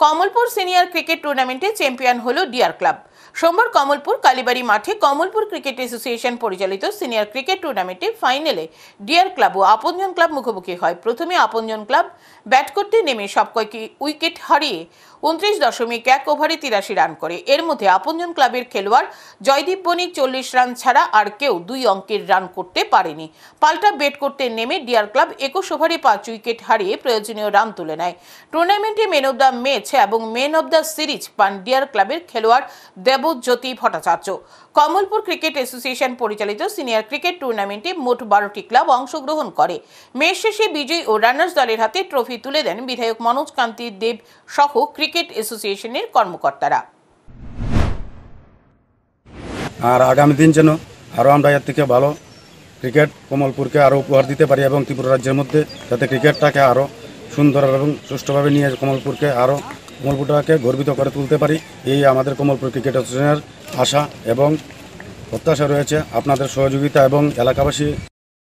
Kamalpur senior cricket টুর্নামেন্টে champion হলো deer club. সোমবার কমলপুর কালীবাড়ি মাঠে কমলপুর ক্রিকেট অ্যাসোসিয়েশন পরিচালিত সিনিয়র ক্রিকেট টুর্নামেন্টে ফাইনালে ডিয়ার ক্লাব ও আপনজন ক্লাব মুখোমুখি হয়। প্রথমে আপনজন ক্লাব ব্যাট করতে নেমে সবকয়টি উইকেট হারিয়ে 29.1 ওভারে 83 রান করে। এর মধ্যে আপনজন ক্লাবের খেলোয়াড় জয়দীপ বণিক 40 রান ছাড়া আর কেউ 2 অঙ্কের রান করতে পারেনি। পাল্টা ব্যাট করতে নেমে ডিয়ার ক্লাব 21 ওভারে 5 উইকেট হারিয়ে প্রয়োজনীয় রান তুলে নেয়। টুর্নামেন্টে ম্যান অব দ্য ম্যাচ এবং ম্যান অব দ্য সিরিজ পান ডিয়ার ক্লাবের খেলোয়াড় দেবজ্যোতি ভট্টাচার্য। কমলপুর ক্রিকেট অ্যাসোসিয়েশন পরিচালিত সিনিয়র ক্রিকেট টুর্নামেন্টে মোট 12টি ক্লাব অংশগ্রহণ করে। ম্যাচ শেষে বিজয়ী ও রানার্স দলের হাতে ট্রফি তুলে দেন বিধায়ক মনোজ কান্তি দেব সহ ক্রিকেট অ্যাসোসিয়েশনের কর্মকর্তারা। আর আগামী দিন যেন আরও আমরা এর থেকে ভালো ক্রিকেট কমলপুরকে আরও উপহার দিতে পারি এবং ত্রিপুরা রাজ্যের মধ্যে যাতে ক্রিকেটটাকে আরও সুন্দর এবং সুষ্ঠুভাবে নিয়ে কমলপুরকে আরও কমলপুরটাকে গর্বিত করে তুলতে পারি, এই আমাদের কমলপুর ক্রিকেট অ্যাসোসিয়েশনের আশা এবং প্রত্যাশা রয়েছে। আপনাদের সহযোগিতা এবং এলাকাবাসী